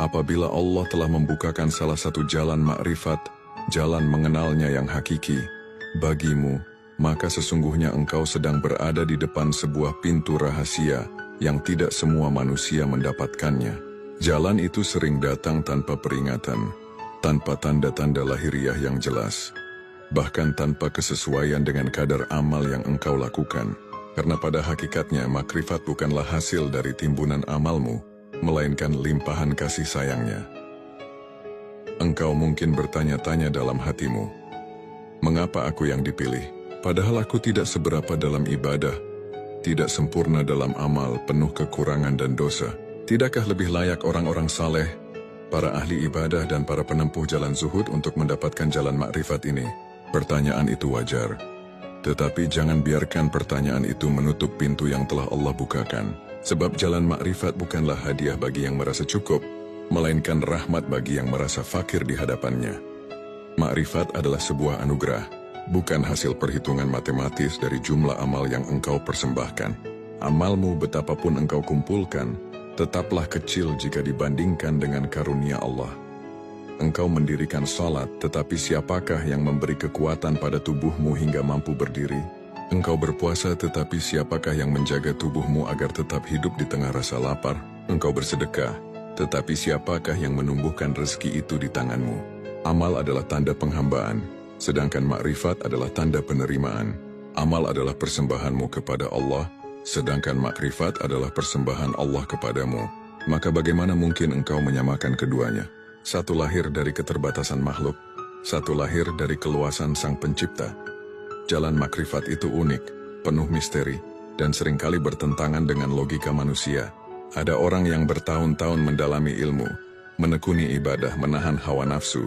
Apabila Allah telah membukakan salah satu jalan makrifat, jalan mengenalnya yang hakiki, bagimu, maka sesungguhnya engkau sedang berada di depan sebuah pintu rahasia yang tidak semua manusia mendapatkannya. Jalan itu sering datang tanpa peringatan, tanpa tanda-tanda lahiriah yang jelas, bahkan tanpa kesesuaian dengan kadar amal yang engkau lakukan. Karena pada hakikatnya makrifat bukanlah hasil dari timbunan amalmu, melainkan limpahan kasih sayangnya. Engkau mungkin bertanya-tanya dalam hatimu, mengapa aku yang dipilih? Padahal aku tidak seberapa dalam ibadah, tidak sempurna dalam amal, penuh kekurangan dan dosa. Tidakkah lebih layak orang-orang saleh, para ahli ibadah dan para penempuh jalan zuhud untuk mendapatkan jalan makrifat ini? Pertanyaan itu wajar. Tetapi jangan biarkan pertanyaan itu menutup pintu yang telah Allah bukakan. Sebab jalan makrifat bukanlah hadiah bagi yang merasa cukup, melainkan rahmat bagi yang merasa fakir di hadapannya. Makrifat adalah sebuah anugerah, bukan hasil perhitungan matematis dari jumlah amal yang engkau persembahkan. Amalmu betapapun engkau kumpulkan, tetaplah kecil jika dibandingkan dengan karunia Allah. Engkau mendirikan salat, tetapi siapakah yang memberi kekuatan pada tubuhmu hingga mampu berdiri? Engkau berpuasa, tetapi siapakah yang menjaga tubuhmu agar tetap hidup di tengah rasa lapar? Engkau bersedekah, tetapi siapakah yang menumbuhkan rezeki itu di tanganmu? Amal adalah tanda penghambaan, sedangkan makrifat adalah tanda penerimaan. Amal adalah persembahanmu kepada Allah, sedangkan makrifat adalah persembahan Allah kepadamu. Maka bagaimana mungkin engkau menyamakan keduanya? Satu lahir dari keterbatasan makhluk, satu lahir dari keluasan Sang Pencipta. Jalan makrifat itu unik, penuh misteri, dan seringkali bertentangan dengan logika manusia. Ada orang yang bertahun-tahun mendalami ilmu, menekuni ibadah, menahan hawa nafsu,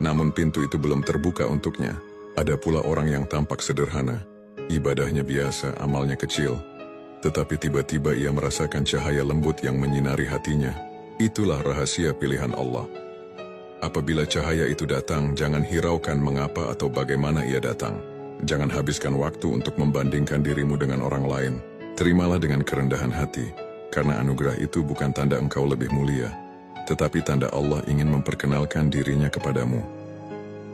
namun pintu itu belum terbuka untuknya. Ada pula orang yang tampak sederhana, ibadahnya biasa, amalnya kecil, tetapi tiba-tiba ia merasakan cahaya lembut yang menyinari hatinya. Itulah rahasia pilihan Allah. Apabila cahaya itu datang, jangan hiraukan mengapa atau bagaimana ia datang. Jangan habiskan waktu untuk membandingkan dirimu dengan orang lain. Terimalah dengan kerendahan hati, karena anugerah itu bukan tanda engkau lebih mulia, tetapi tanda Allah ingin memperkenalkan dirinya kepadamu.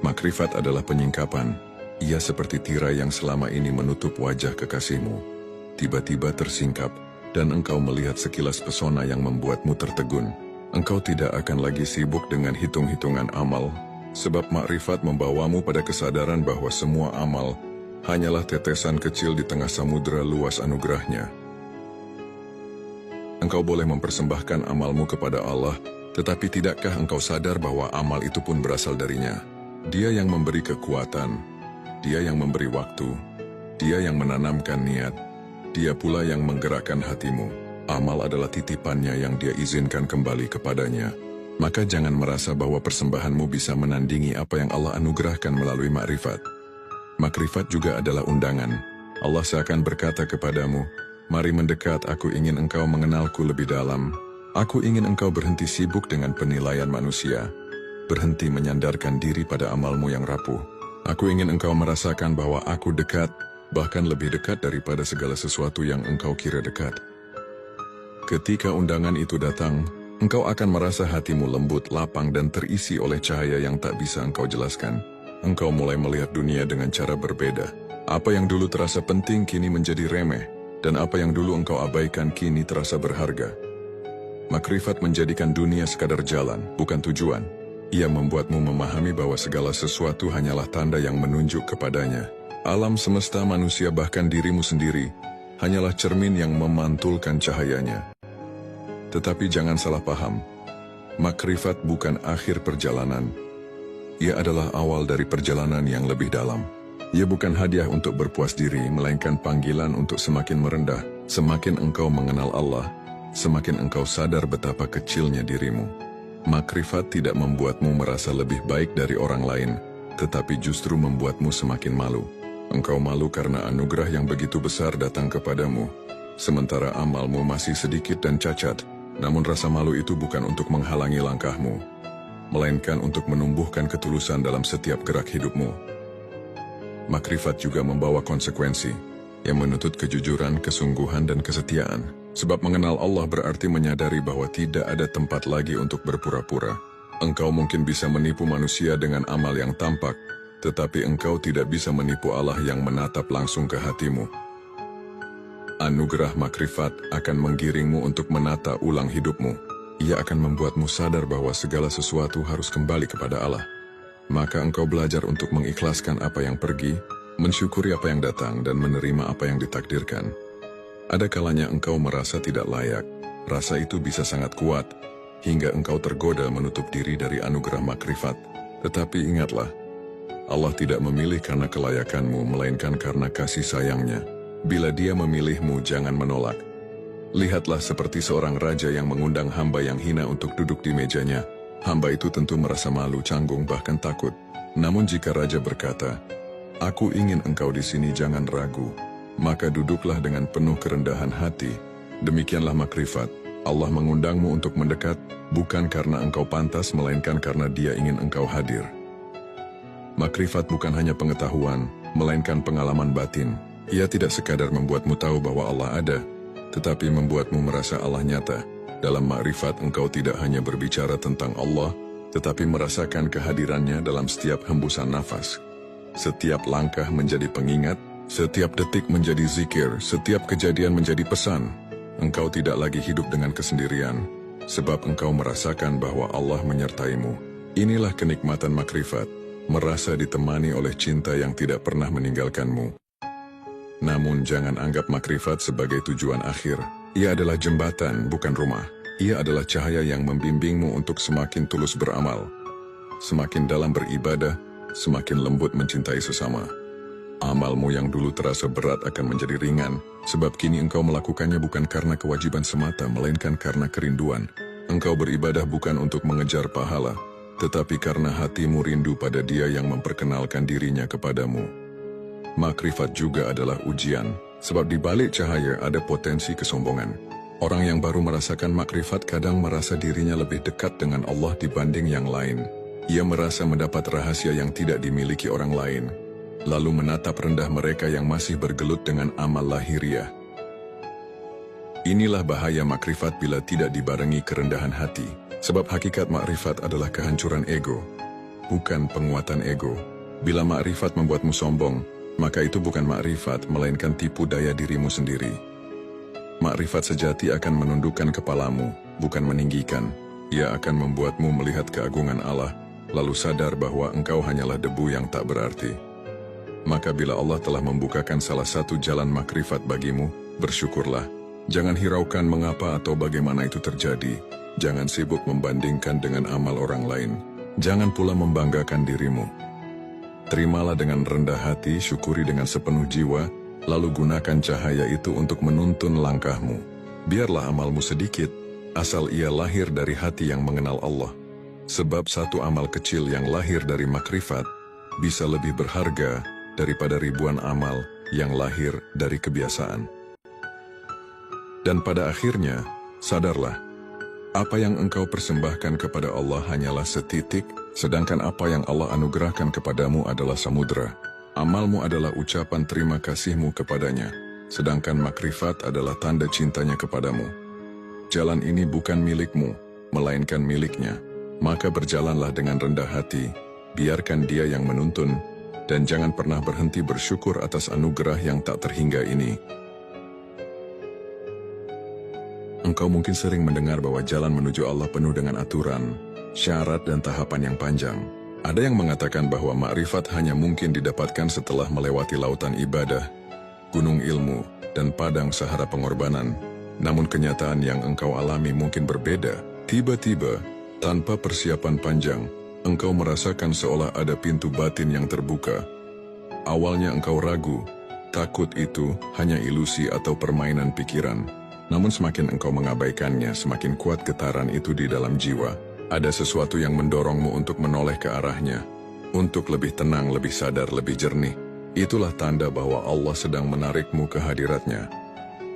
Makrifat adalah penyingkapan. Ia seperti tirai yang selama ini menutup wajah kekasihmu. Tiba-tiba tersingkap, dan engkau melihat sekilas pesona yang membuatmu tertegun. Engkau tidak akan lagi sibuk dengan hitung-hitungan amal, sebab makrifat membawamu pada kesadaran bahwa semua amal hanyalah tetesan kecil di tengah samudera luas anugerahnya. Engkau boleh mempersembahkan amalmu kepada Allah, tetapi tidakkah engkau sadar bahwa amal itu pun berasal darinya? Dia yang memberi kekuatan, Dia yang memberi waktu, Dia yang menanamkan niat, Dia pula yang menggerakkan hatimu. Amal adalah titipannya yang Dia izinkan kembali kepadanya. Maka jangan merasa bahwa persembahanmu bisa menandingi apa yang Allah anugerahkan melalui makrifat. Makrifat juga adalah undangan. Allah seakan berkata kepadamu, mari mendekat, aku ingin engkau mengenalku lebih dalam. Aku ingin engkau berhenti sibuk dengan penilaian manusia, berhenti menyandarkan diri pada amalmu yang rapuh. Aku ingin engkau merasakan bahwa aku dekat, bahkan lebih dekat daripada segala sesuatu yang engkau kira dekat. Ketika undangan itu datang, engkau akan merasa hatimu lembut, lapang, dan terisi oleh cahaya yang tak bisa engkau jelaskan. Engkau mulai melihat dunia dengan cara berbeda. Apa yang dulu terasa penting kini menjadi remeh, dan apa yang dulu engkau abaikan kini terasa berharga. Makrifat menjadikan dunia sekadar jalan, bukan tujuan. Ia membuatmu memahami bahwa segala sesuatu hanyalah tanda yang menunjuk kepadanya. Alam semesta, manusia, bahkan dirimu sendiri, hanyalah cermin yang memantulkan cahayanya. Tetapi jangan salah paham, makrifat bukan akhir perjalanan. Ia adalah awal dari perjalanan yang lebih dalam. Ia bukan hadiah untuk berpuas diri, melainkan panggilan untuk semakin merendah. Semakin engkau mengenal Allah, semakin engkau sadar betapa kecilnya dirimu. Makrifat tidak membuatmu merasa lebih baik dari orang lain, tetapi justru membuatmu semakin malu. Engkau malu karena anugerah yang begitu besar datang kepadamu, sementara amalmu masih sedikit dan cacat. Namun rasa malu itu bukan untuk menghalangi langkahmu, melainkan untuk menumbuhkan ketulusan dalam setiap gerak hidupmu. Makrifat juga membawa konsekuensi yang menuntut kejujuran, kesungguhan, dan kesetiaan. Sebab mengenal Allah berarti menyadari bahwa tidak ada tempat lagi untuk berpura-pura. Engkau mungkin bisa menipu manusia dengan amal yang tampak, tetapi engkau tidak bisa menipu Allah yang menatap langsung ke hatimu. Anugerah makrifat akan menggiringmu untuk menata ulang hidupmu. Ia akan membuatmu sadar bahwa segala sesuatu harus kembali kepada Allah. Maka engkau belajar untuk mengikhlaskan apa yang pergi, mensyukuri apa yang datang, dan menerima apa yang ditakdirkan. Ada kalanya engkau merasa tidak layak. Rasa itu bisa sangat kuat, hingga engkau tergoda menutup diri dari anugerah makrifat. Tetapi ingatlah, Allah tidak memilih karena kelayakanmu, melainkan karena kasih sayangnya. Bila Dia memilihmu, jangan menolak. Lihatlah seperti seorang raja yang mengundang hamba yang hina untuk duduk di mejanya. Hamba itu tentu merasa malu, canggung, bahkan takut. Namun jika raja berkata, "Aku ingin engkau di sini, jangan ragu," maka duduklah dengan penuh kerendahan hati. Demikianlah makrifat. Allah mengundangmu untuk mendekat, bukan karena engkau pantas, melainkan karena Dia ingin engkau hadir. Makrifat bukan hanya pengetahuan, melainkan pengalaman batin. Ia tidak sekadar membuatmu tahu bahwa Allah ada, tetapi membuatmu merasa Allah nyata. Dalam makrifat engkau tidak hanya berbicara tentang Allah, tetapi merasakan kehadirannya dalam setiap hembusan nafas. Setiap langkah menjadi pengingat, setiap detik menjadi zikir, setiap kejadian menjadi pesan. Engkau tidak lagi hidup dengan kesendirian, sebab engkau merasakan bahwa Allah menyertaimu. Inilah kenikmatan makrifat, merasa ditemani oleh cinta yang tidak pernah meninggalkanmu. Namun jangan anggap makrifat sebagai tujuan akhir. Ia adalah jembatan, bukan rumah. Ia adalah cahaya yang membimbingmu untuk semakin tulus beramal, semakin dalam beribadah, semakin lembut mencintai sesama. Amalmu yang dulu terasa berat akan menjadi ringan, sebab kini engkau melakukannya bukan karena kewajiban semata, melainkan karena kerinduan. Engkau beribadah bukan untuk mengejar pahala, tetapi karena hatimu rindu pada Dia yang memperkenalkan dirinya kepadamu. Makrifat juga adalah ujian, sebab di balik cahaya ada potensi kesombongan. Orang yang baru merasakan makrifat kadang merasa dirinya lebih dekat dengan Allah dibanding yang lain. Ia merasa mendapat rahasia yang tidak dimiliki orang lain, lalu menatap rendah mereka yang masih bergelut dengan amal lahiriah. Inilah bahaya makrifat bila tidak dibarengi kerendahan hati, sebab hakikat makrifat adalah kehancuran ego, bukan penguatan ego. Bila makrifat membuatmu sombong, maka itu bukan makrifat, melainkan tipu daya dirimu sendiri. Makrifat sejati akan menundukkan kepalamu, bukan meninggikan. Ia akan membuatmu melihat keagungan Allah, lalu sadar bahwa engkau hanyalah debu yang tak berarti. Maka bila Allah telah membukakan salah satu jalan makrifat bagimu, bersyukurlah. Jangan hiraukan mengapa atau bagaimana itu terjadi. Jangan sibuk membandingkan dengan amal orang lain. Jangan pula membanggakan dirimu. Terimalah dengan rendah hati, syukuri dengan sepenuh jiwa, lalu gunakan cahaya itu untuk menuntun langkahmu. Biarlah amalmu sedikit, asal ia lahir dari hati yang mengenal Allah. Sebab satu amal kecil yang lahir dari makrifat bisa lebih berharga daripada ribuan amal yang lahir dari kebiasaan. Dan pada akhirnya, sadarlah, apa yang engkau persembahkan kepada Allah hanyalah setitik, sedangkan apa yang Allah anugerahkan kepadamu adalah samudera. Amalmu adalah ucapan terima kasihmu kepadanya, sedangkan makrifat adalah tanda cintanya kepadamu. Jalan ini bukan milikmu, melainkan miliknya. Maka berjalanlah dengan rendah hati, biarkan Dia yang menuntun, dan jangan pernah berhenti bersyukur atas anugerah yang tak terhingga ini. Engkau mungkin sering mendengar bahwa jalan menuju Allah penuh dengan aturan, syarat, dan tahapan yang panjang. Ada yang mengatakan bahwa makrifat hanya mungkin didapatkan setelah melewati lautan ibadah, gunung ilmu, dan padang sahara pengorbanan. Namun kenyataan yang engkau alami mungkin berbeda. Tiba-tiba, tanpa persiapan panjang, engkau merasakan seolah ada pintu batin yang terbuka. Awalnya engkau ragu, takut itu hanya ilusi atau permainan pikiran. Namun semakin engkau mengabaikannya, semakin kuat getaran itu di dalam jiwa. Ada sesuatu yang mendorongmu untuk menoleh ke arahnya, untuk lebih tenang, lebih sadar, lebih jernih. Itulah tanda bahwa Allah sedang menarikmu ke hadiratnya.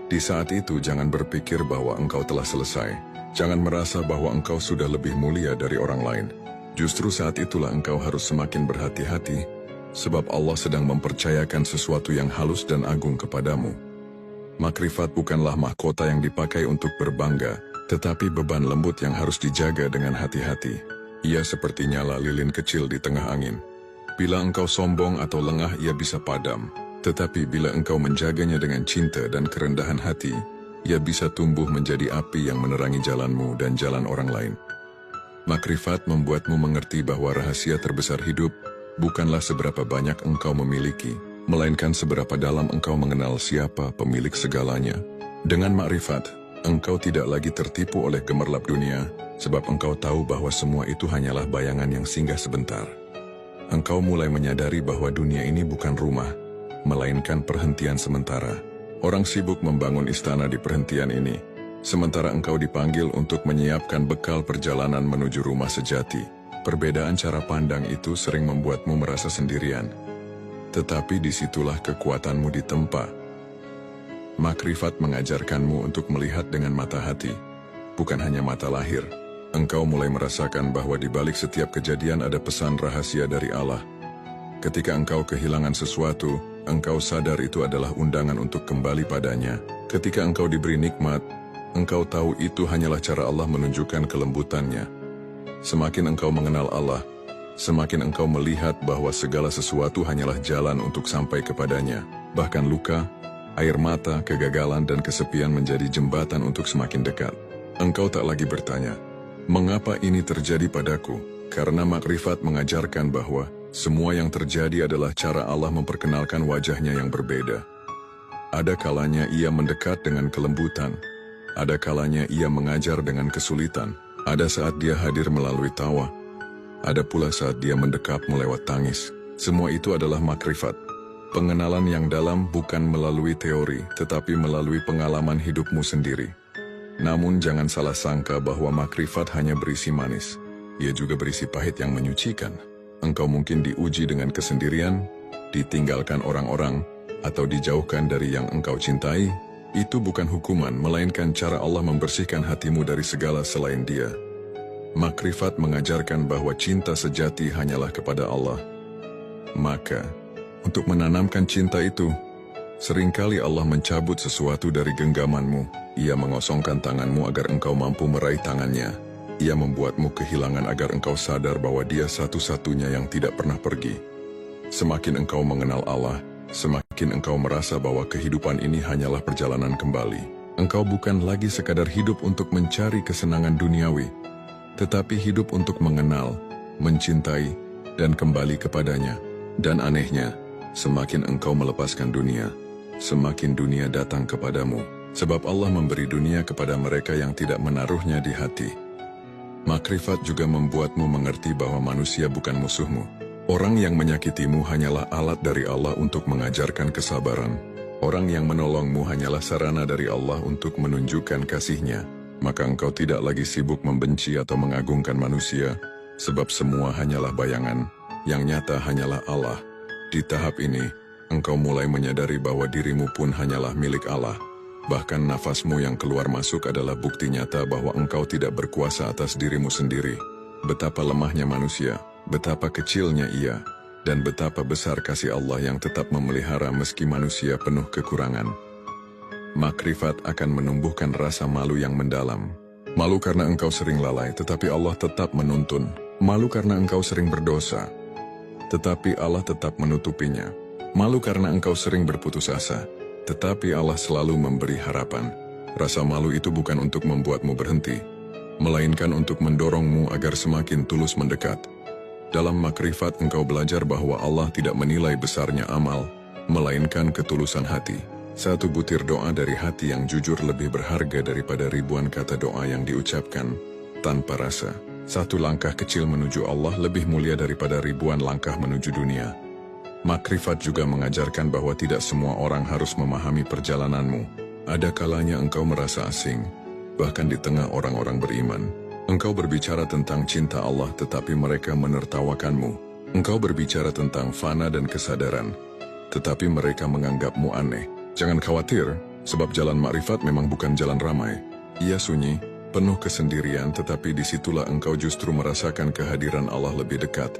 Di saat itu jangan berpikir bahwa engkau telah selesai. Jangan merasa bahwa engkau sudah lebih mulia dari orang lain. Justru saat itulah engkau harus semakin berhati-hati, sebab Allah sedang mempercayakan sesuatu yang halus dan agung kepadamu. Makrifat bukanlah mahkota yang dipakai untuk berbangga, tetapi beban lembut yang harus dijaga dengan hati-hati. Ia seperti nyala lilin kecil di tengah angin. Bila engkau sombong atau lengah, ia bisa padam. Tetapi bila engkau menjaganya dengan cinta dan kerendahan hati, ia bisa tumbuh menjadi api yang menerangi jalanmu dan jalan orang lain. Makrifat membuatmu mengerti bahwa rahasia terbesar hidup bukanlah seberapa banyak engkau memiliki, melainkan seberapa dalam engkau mengenal siapa pemilik segalanya. Dengan makrifat, engkau tidak lagi tertipu oleh gemerlap dunia, sebab engkau tahu bahwa semua itu hanyalah bayangan yang singgah sebentar. Engkau mulai menyadari bahwa dunia ini bukan rumah, melainkan perhentian sementara. Orang sibuk membangun istana di perhentian ini, sementara engkau dipanggil untuk menyiapkan bekal perjalanan menuju rumah sejati. Perbedaan cara pandang itu sering membuatmu merasa sendirian. Tetapi disitulah kekuatanmu ditempa. Makrifat mengajarkanmu untuk melihat dengan mata hati, bukan hanya mata lahir. Engkau mulai merasakan bahwa di balik setiap kejadian ada pesan rahasia dari Allah. Ketika engkau kehilangan sesuatu, engkau sadar itu adalah undangan untuk kembali padanya. Ketika engkau diberi nikmat, engkau tahu itu hanyalah cara Allah menunjukkan kelembutannya. Semakin engkau mengenal Allah, semakin engkau melihat bahwa segala sesuatu hanyalah jalan untuk sampai kepadanya. Bahkan luka, air mata, kegagalan, dan kesepian menjadi jembatan untuk semakin dekat. Engkau tak lagi bertanya, mengapa ini terjadi padaku? Karena makrifat mengajarkan bahwa semua yang terjadi adalah cara Allah memperkenalkan wajahnya yang berbeda. Ada kalanya ia mendekat dengan kelembutan, ada kalanya ia mengajar dengan kesulitan, ada saat dia hadir melalui tawa, ada pula saat dia mendekapmu lewat tangis. Semua itu adalah makrifat. Pengenalan yang dalam bukan melalui teori, tetapi melalui pengalaman hidupmu sendiri. Namun jangan salah sangka bahwa makrifat hanya berisi manis. Ia juga berisi pahit yang menyucikan. Engkau mungkin diuji dengan kesendirian, ditinggalkan orang-orang, atau dijauhkan dari yang engkau cintai. Itu bukan hukuman, melainkan cara Allah membersihkan hatimu dari segala selain Dia. Makrifat mengajarkan bahwa cinta sejati hanyalah kepada Allah. Maka, untuk menanamkan cinta itu, seringkali Allah mencabut sesuatu dari genggamanmu. Ia mengosongkan tanganmu agar engkau mampu meraih tangannya. Ia membuatmu kehilangan agar engkau sadar bahwa Dia satu-satunya yang tidak pernah pergi. Semakin engkau mengenal Allah, semakin engkau merasa bahwa kehidupan ini hanyalah perjalanan kembali. Engkau bukan lagi sekadar hidup untuk mencari kesenangan duniawi, tetapi hidup untuk mengenal, mencintai, dan kembali kepadanya. Dan anehnya, semakin engkau melepaskan dunia, semakin dunia datang kepadamu. Sebab Allah memberi dunia kepada mereka yang tidak menaruhnya di hati. Makrifat juga membuatmu mengerti bahwa manusia bukan musuhmu. Orang yang menyakitimu hanyalah alat dari Allah untuk mengajarkan kesabaran. Orang yang menolongmu hanyalah sarana dari Allah untuk menunjukkan kasih-Nya. Maka engkau tidak lagi sibuk membenci atau mengagungkan manusia, sebab semua hanyalah bayangan, yang nyata hanyalah Allah. Di tahap ini, engkau mulai menyadari bahwa dirimu pun hanyalah milik Allah. Bahkan nafasmu yang keluar masuk adalah bukti nyata bahwa engkau tidak berkuasa atas dirimu sendiri. Betapa lemahnya manusia, betapa kecilnya ia, dan betapa besar kasih Allah yang tetap memelihara meski manusia penuh kekurangan. Makrifat akan menumbuhkan rasa malu yang mendalam. Malu karena engkau sering lalai, tetapi Allah tetap menuntun. Malu karena engkau sering berdosa, tetapi Allah tetap menutupinya. Malu karena engkau sering berputus asa, tetapi Allah selalu memberi harapan. Rasa malu itu bukan untuk membuatmu berhenti, melainkan untuk mendorongmu agar semakin tulus mendekat. Dalam makrifat engkau belajar bahwa Allah tidak menilai besarnya amal, melainkan ketulusan hati. Satu butir doa dari hati yang jujur lebih berharga daripada ribuan kata doa yang diucapkan tanpa rasa. Satu langkah kecil menuju Allah lebih mulia daripada ribuan langkah menuju dunia. Makrifat juga mengajarkan bahwa tidak semua orang harus memahami perjalananmu. Ada kalanya engkau merasa asing, bahkan di tengah orang-orang beriman. Engkau berbicara tentang cinta Allah tetapi mereka menertawakanmu. Engkau berbicara tentang fana dan kesadaran, tetapi mereka menganggapmu aneh. Jangan khawatir, sebab jalan makrifat memang bukan jalan ramai. Ia sunyi, penuh kesendirian, tetapi disitulah engkau justru merasakan kehadiran Allah lebih dekat.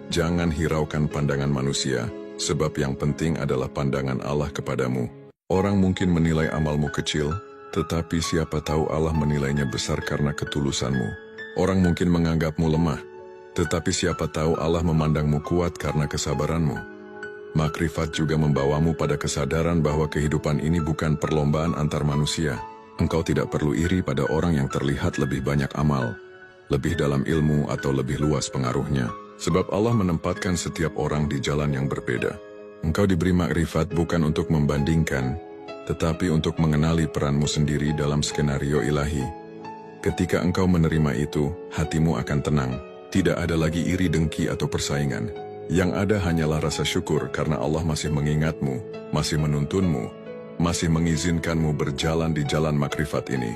Jangan hiraukan pandangan manusia, sebab yang penting adalah pandangan Allah kepadamu. Orang mungkin menilai amalmu kecil, tetapi siapa tahu Allah menilainya besar karena ketulusanmu. Orang mungkin menganggapmu lemah, tetapi siapa tahu Allah memandangmu kuat karena kesabaranmu. Makrifat juga membawamu pada kesadaran bahwa kehidupan ini bukan perlombaan antar manusia. Engkau tidak perlu iri pada orang yang terlihat lebih banyak amal, lebih dalam ilmu atau lebih luas pengaruhnya. Sebab Allah menempatkan setiap orang di jalan yang berbeda. Engkau diberi makrifat bukan untuk membandingkan, tetapi untuk mengenali peranmu sendiri dalam skenario ilahi. Ketika engkau menerima itu, hatimu akan tenang. Tidak ada lagi iri, dengki, atau persaingan. Yang ada hanyalah rasa syukur karena Allah masih mengingatmu, masih menuntunmu, masih mengizinkanmu berjalan di jalan makrifat ini.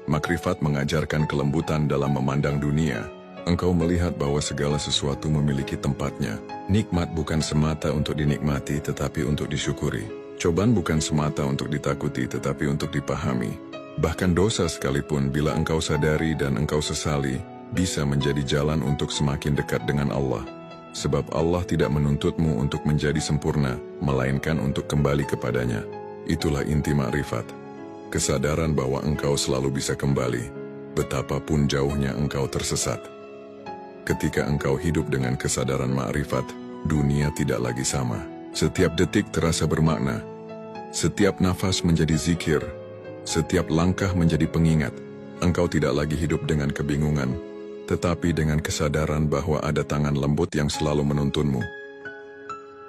Makrifat mengajarkan kelembutan dalam memandang dunia. Engkau melihat bahwa segala sesuatu memiliki tempatnya. Nikmat bukan semata untuk dinikmati tetapi untuk disyukuri. Cobaan bukan semata untuk ditakuti tetapi untuk dipahami. Bahkan dosa sekalipun bila engkau sadari dan engkau sesali, bisa menjadi jalan untuk semakin dekat dengan Allah. Sebab Allah tidak menuntutmu untuk menjadi sempurna, melainkan untuk kembali kepadanya. Itulah inti makrifat. Kesadaran bahwa engkau selalu bisa kembali, betapapun jauhnya engkau tersesat. Ketika engkau hidup dengan kesadaran makrifat, dunia tidak lagi sama. Setiap detik terasa bermakna. Setiap nafas menjadi zikir. Setiap langkah menjadi pengingat. Engkau tidak lagi hidup dengan kebingungan, tetapi dengan kesadaran bahwa ada tangan lembut yang selalu menuntunmu.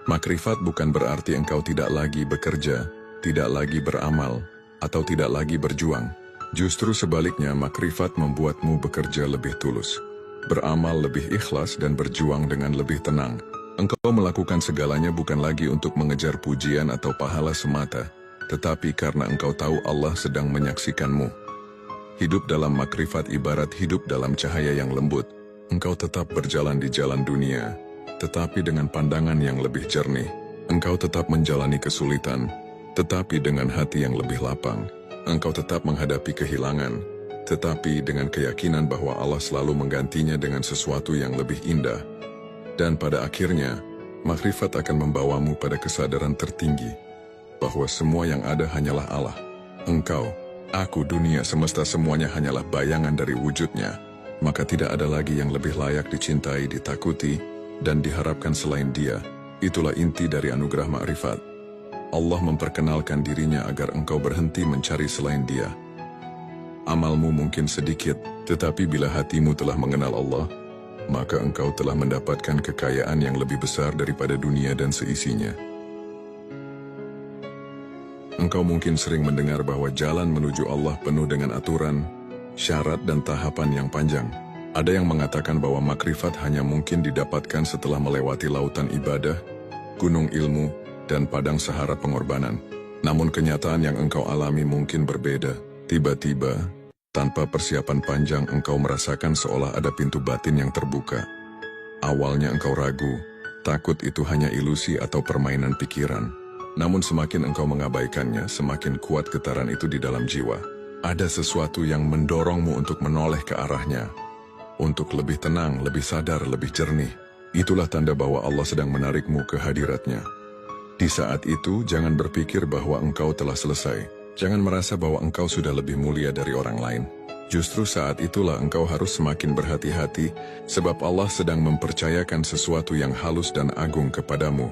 Makrifat bukan berarti engkau tidak lagi bekerja, tidak lagi beramal, atau tidak lagi berjuang. Justru sebaliknya, makrifat membuatmu bekerja lebih tulus, beramal lebih ikhlas, dan berjuang dengan lebih tenang. Engkau melakukan segalanya bukan lagi untuk mengejar pujian atau pahala semata, tetapi karena engkau tahu Allah sedang menyaksikanmu. Hidup dalam makrifat ibarat hidup dalam cahaya yang lembut. Engkau tetap berjalan di jalan dunia, tetapi dengan pandangan yang lebih jernih. Engkau tetap menjalani kesulitan, tetapi dengan hati yang lebih lapang. Engkau tetap menghadapi kehilangan, tetapi dengan keyakinan bahwa Allah selalu menggantinya dengan sesuatu yang lebih indah. Dan pada akhirnya, makrifat akan membawamu pada kesadaran tertinggi, bahwa semua yang ada hanyalah Allah. Engkau, aku, dunia, semesta, semuanya hanyalah bayangan dari wujudnya. Maka tidak ada lagi yang lebih layak dicintai, ditakuti, dan diharapkan selain Dia. Itulah inti dari anugerah makrifat. Allah memperkenalkan dirinya agar engkau berhenti mencari selain Dia. Amalmu mungkin sedikit, tetapi bila hatimu telah mengenal Allah, maka engkau telah mendapatkan kekayaan yang lebih besar daripada dunia dan seisinya. Engkau mungkin sering mendengar bahwa jalan menuju Allah penuh dengan aturan, syarat, dan tahapan yang panjang. Ada yang mengatakan bahwa makrifat hanya mungkin didapatkan setelah melewati lautan ibadah, gunung ilmu, dan padang sahara pengorbanan. Namun kenyataan yang engkau alami mungkin berbeda. Tiba-tiba, tanpa persiapan panjang, engkau merasakan seolah ada pintu batin yang terbuka. Awalnya engkau ragu, takut itu hanya ilusi atau permainan pikiran. Namun semakin engkau mengabaikannya, semakin kuat getaran itu di dalam jiwa. Ada sesuatu yang mendorongmu untuk menoleh ke arahnya, untuk lebih tenang, lebih sadar, lebih jernih. Itulah tanda bahwa Allah sedang menarikmu ke hadiratnya. Di saat itu, jangan berpikir bahwa engkau telah selesai. Jangan merasa bahwa engkau sudah lebih mulia dari orang lain. Justru saat itulah engkau harus semakin berhati-hati, sebab Allah sedang mempercayakan sesuatu yang halus dan agung kepadamu.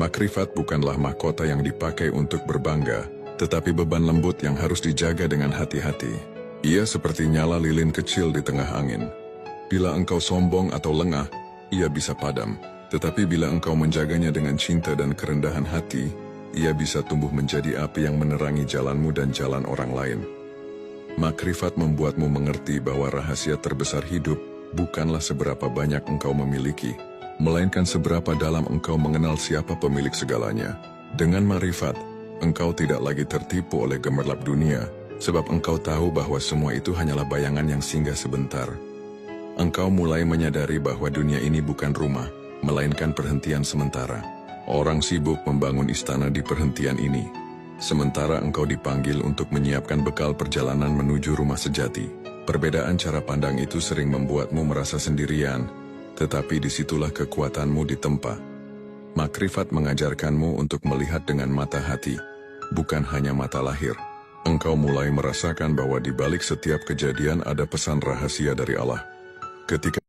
Makrifat bukanlah mahkota yang dipakai untuk berbangga, tetapi beban lembut yang harus dijaga dengan hati-hati. Ia seperti nyala lilin kecil di tengah angin. Bila engkau sombong atau lengah, ia bisa padam. Tetapi bila engkau menjaganya dengan cinta dan kerendahan hati, ia bisa tumbuh menjadi api yang menerangi jalanmu dan jalan orang lain. Makrifat membuatmu mengerti bahwa rahasia terbesar hidup bukanlah seberapa banyak engkau memiliki, melainkan seberapa dalam engkau mengenal siapa pemilik segalanya. Dengan makrifat, engkau tidak lagi tertipu oleh gemerlap dunia, sebab engkau tahu bahwa semua itu hanyalah bayangan yang singgah sebentar. Engkau mulai menyadari bahwa dunia ini bukan rumah, melainkan perhentian sementara. Orang sibuk membangun istana di perhentian ini, sementara engkau dipanggil untuk menyiapkan bekal perjalanan menuju rumah sejati. Perbedaan cara pandang itu sering membuatmu merasa sendirian, tetapi disitulah kekuatanmu ditempa. Makrifat mengajarkanmu untuk melihat dengan mata hati. bukan hanya mata lahir. Engkau mulai merasakan bahwa di balik setiap kejadian ada pesan rahasia dari Allah. Ketika